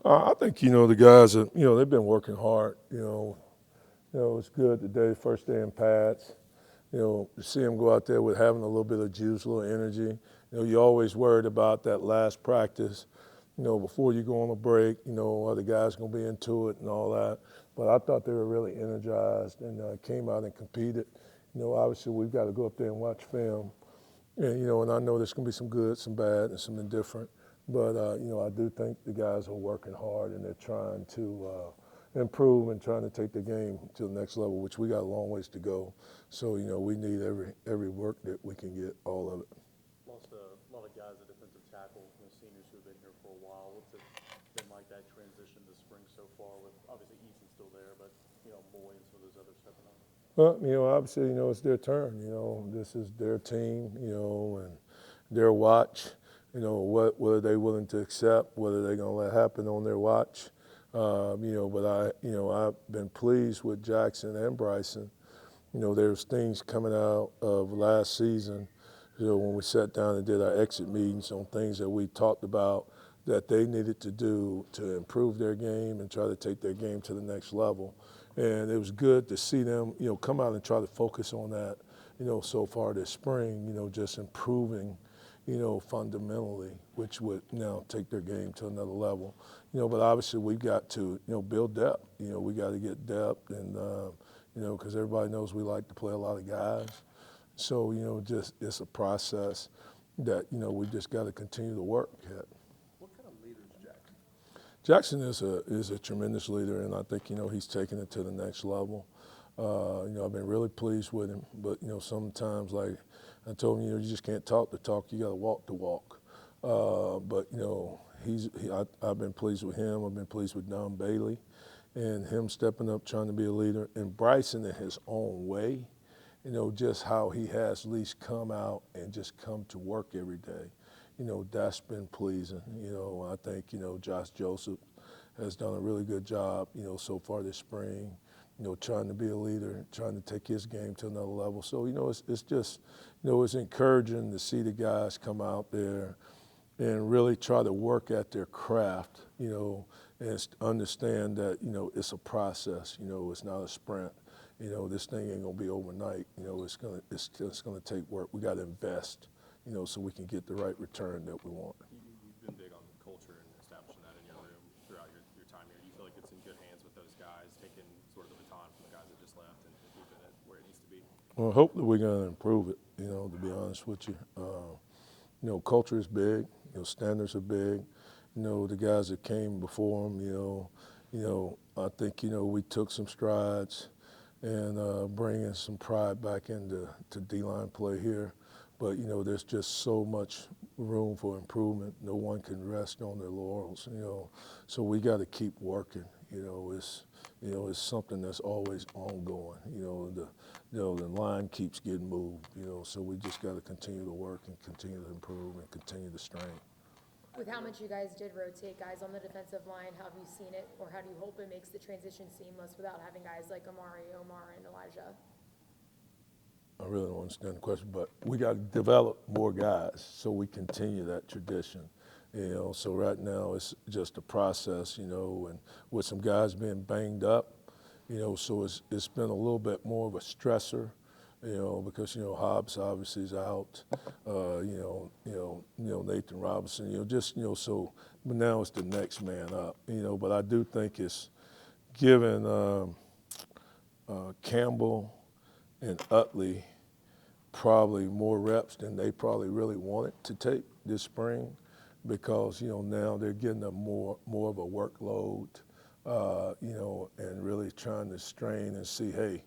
I think, the guys, they've been working hard. It's good today, first day in pads. To see them go out there with having a little bit of juice, a little energy. You're always worried about that last practice, before you go on a break, are the guys going to be into it and all that. But I thought they were really energized and came out and competed. Obviously we've got to go up there and watch film. And I know there's going to be some good, some bad, and some indifferent. But, I do think the guys are working hard and they're trying to improve and trying to take the game to the next level, which we got a long ways to go. So, we need every work that we can get, all of it. Lost a lot of guys at defensive tackle, seniors who have been here for a while. What's it been like that transition this spring so far with obviously Eason still there, but, Moy and some of those others stepping up? Well, obviously, it's their turn. This is their team, and their watch. What are they willing to accept? What are they going to let happen on their watch? I've been pleased with Jackson and Bryson. There's things coming out of last season, when we sat down and did our exit meetings on things that we talked about that they needed to do to improve their game and try to take their game to the next level. And it was good to see them, come out and try to focus on that, so far this spring, just improving, fundamentally, which would now take their game to another level. But obviously we've got to, build depth. We got to get depth and, because everybody knows we like to play a lot of guys. So, just it's a process that, we just got to continue to work at. What kind of leader is Jackson? Jackson is a tremendous leader, and I think, he's taking it to the next level. I've been really pleased with him, but, sometimes, like I told him, you just can't talk the talk, you got to walk the walk. But, I've been pleased with him. I've been pleased with Don Bailey and him stepping up, trying to be a leader, and Bryson in his own way, just how he has at least come out and just come to work every day. That's been pleasing. I think, Josh Joseph has done a really good job, so far this spring, trying to be a leader, trying to take his game to another level. So, it's just, it's encouraging to see the guys come out there and really try to work at their craft, and understand that, it's a process, it's not a sprint. This thing ain't gonna be overnight. It's just gonna take work. We got to invest, so we can get the right return that we want. You've been big on culture and establishing that in your room throughout your time here. Do you feel like it's in good hands with those guys, taking sort of the baton from the guys that just left and keeping it where it needs to be? Well, hopefully we're gonna improve it. To be honest with you, culture is big. Standards are big. The guys that came before them. I think we took some strides and bringing some pride back into D-line play here. But, there's just so much room for improvement. No one can rest on their laurels, So we got to keep working. It's something that's always ongoing. The line keeps getting moved, So we just got to continue to work and continue to improve and continue to strain. With how much you guys did rotate guys on the defensive line, how have you seen it, or how do you hope it makes the transition seamless without having guys like Omar, and Elijah? I really don't understand the question, but we got to develop more guys so we continue that tradition. So right now it's just a process, and with some guys being banged up, so it's been a little bit more of a stressor, because Hobbs obviously is out, Nathan Robinson, so but now it's the next man up, but I do think it's given Campbell and Utley probably more reps than they probably really wanted to take this spring, because now they're getting a more of a workload, and really trying to strain and see, hey,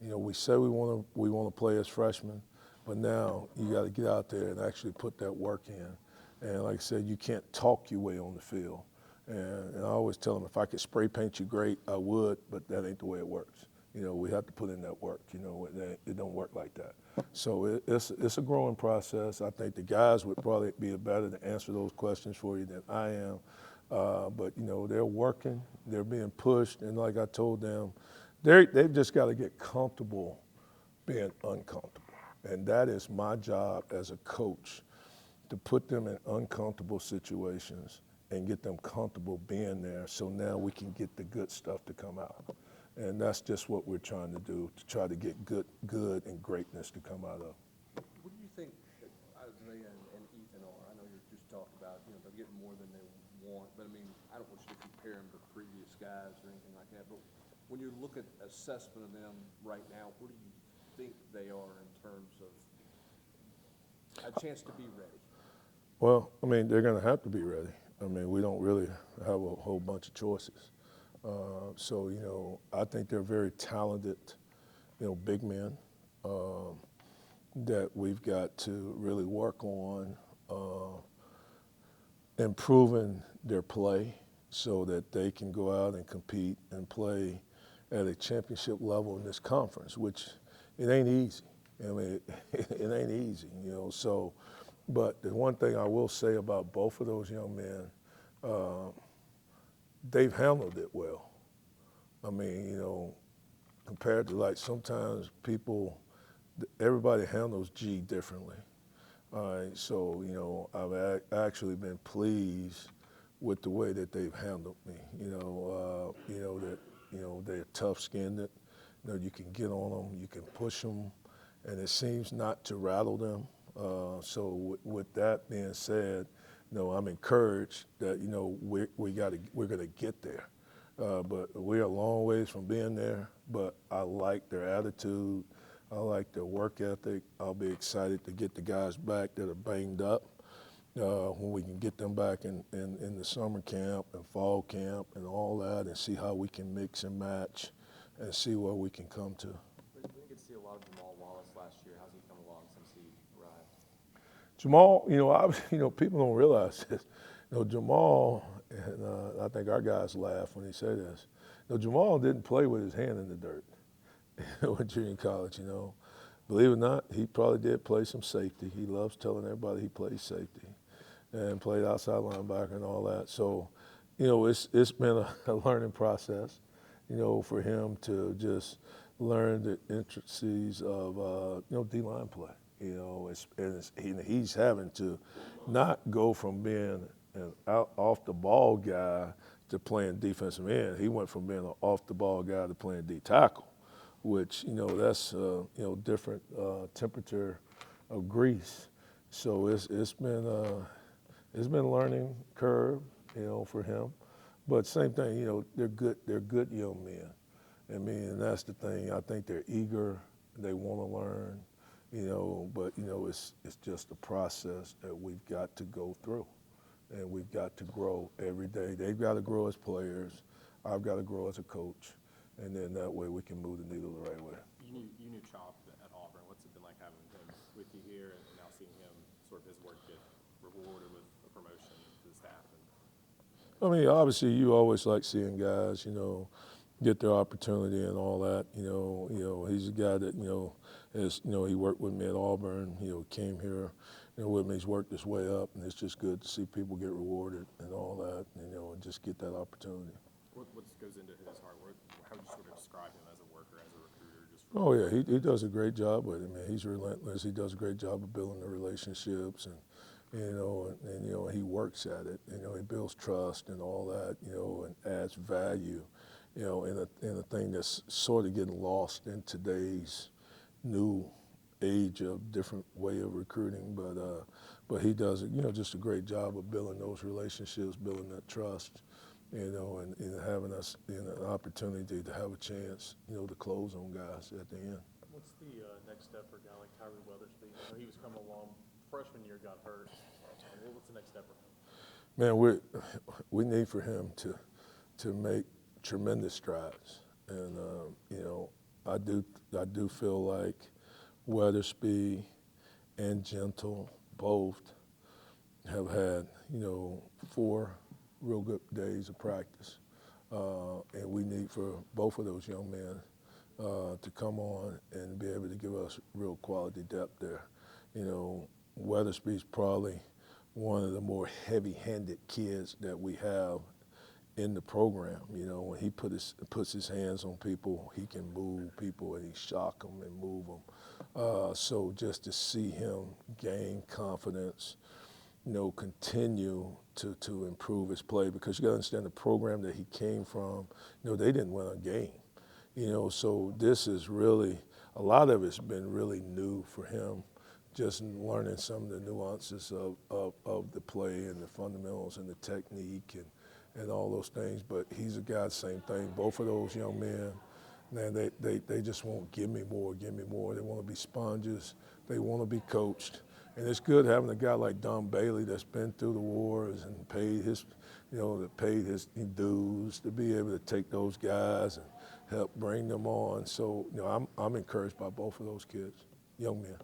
we say we want to play as freshmen, but now you got to get out there and actually put that work in. And like I said, you can't talk your way on the field. And I always tell them, if I could spray paint you great, I would, but that ain't the way it works. We have to put in that work. It don't work like that. So it's a growing process. I think the guys would probably be better to answer those questions for you than I am. But they're working, they're being pushed, and like I told them, they've just got to get comfortable being uncomfortable. And that is my job as a coach, to put them in uncomfortable situations and get them comfortable being there so now we can get the good stuff to come out. And that's just what we're trying to do, to try to get good and greatness to come out of. What do you think that Isaiah and Ethan are? I know you just talked about, they're getting more than they want, but I mean, I don't want you to compare them to previous guys or anything like that, but when you look at assessment of them right now, what do you think they are in terms of a chance to be ready? Well, I mean, they're going to have to be ready. I mean, we don't really have a whole bunch of choices. So, I think they're very talented, big men that we've got to really work on improving their play so that they can go out and compete and play at a championship level in this conference, which it ain't easy. I mean, it ain't easy, So, but the one thing I will say about both of those young men, they've handled it well. I mean, compared to like sometimes everybody handles G differently. All right, so, I've actually been pleased with the way that they've handled me. They're tough-skinned. You can get on them, you can push them, and it seems not to rattle them. So with that being said, I'm encouraged that we're going to get there. But we're a long ways from being there. But I like their attitude. I like their work ethic. I'll be excited to get the guys back that are banged up when we can get them back in the summer camp and fall camp and all that, and see how we can mix and match and see where we can come to. We didn't get to see a lot of Jamal Wallace last year. How's he come along since he arrived? Jamal, people don't realize this. Jamal, and I think our guys laugh when he say this. Jamal didn't play with his hand in the dirt when junior college, Believe it or not, he probably did play some safety. He loves telling everybody he plays safety and played outside linebacker and all that. So, it's been a learning process, for him to just learn the intricacies of, D-line play. He's having to not go from being an off the ball guy to playing defensive end. He went from being an off the ball guy to playing D tackle, which that's different temperature of grease. So it's been a learning curve, for him. But same thing, they're good young men. And that's the thing. I think they're eager. They want to learn. But it's just a process that we've got to go through, and we've got to grow every day. They've got to grow as players. I've got to grow as a coach, and then that way we can move the needle the right way. You knew Chop at Auburn. What's it been like having him with you here, and now seeing him sort of his work get rewarded with a promotion to the staff? Obviously, you always like seeing guys, get their opportunity and all that. He's a guy that, he worked with me at Auburn. Came here, with me. He's worked his way up, and it's just good to see people get rewarded and all that, and just get that opportunity. What goes into his hard work? How would you sort of describe him as a worker, as a recruiter? Oh yeah, he does a great job with it, man. He's relentless. He does a great job of building the relationships, and he works at it. He builds trust and all that, and adds value, in a thing that's sort of getting lost in today's new age of different way of recruiting. But he does, just a great job of building those relationships, building that trust, and having us an opportunity to have a chance, to close on guys at the end. What's the next step for a guy like Tyree Weathersby? He was coming along, freshman year got hurt. What's the next step for him? Man, we need for him to make tremendous strides, and I do feel like Weathersby and Gentle both have had 4 real good days of practice, and we need for both of those young men to come on and be able to give us real quality depth there. Weathersby's probably one of the more heavy-handed kids that we have in the program. When he puts his hands on people, he can move people and he shock them and move them. So just to see him gain confidence, continue to improve his play, because you got to understand the program that he came from, they didn't win a game. So this is really, a lot of it's been really new for him, just learning some of the nuances of the play and the fundamentals and the technique and all those things. But he's a guy, same thing. Both of those young men, man, they just want give me more, give me more. They want to be sponges. They want to be coached. And it's good having a guy like Don Bailey that's been through the wars and paid his, paid his dues, to be able to take those guys and help bring them on. So, I'm encouraged by both of those kids, young men.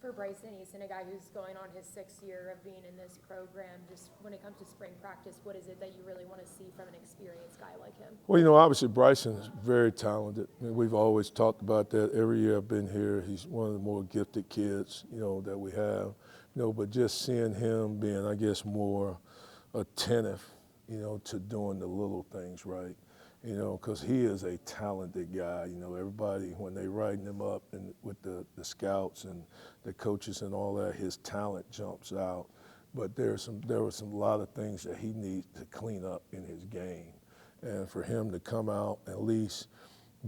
For Bryson Easton, a guy who's going on his 6th year of being in this program, just when it comes to spring practice, what is it that you really want to see from an experienced guy like him? Well, obviously Bryson is very talented. I mean, we've always talked about that. Every year I've been here, he's one of the more gifted kids, that we have. But just seeing him being, I guess, more attentive, to doing the little things right. Because he is a talented guy. Everybody, when they writing him up and with the scouts and the coaches and all that, his talent jumps out. But there were a lot of things that he needs to clean up in his game. And for him to come out and at least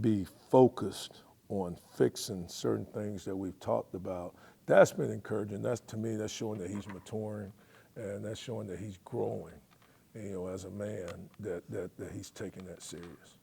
be focused on fixing certain things that we've talked about, that's been encouraging. To me, that's showing that he's maturing, and that's showing that he's growing. As a man, that he's taking that serious.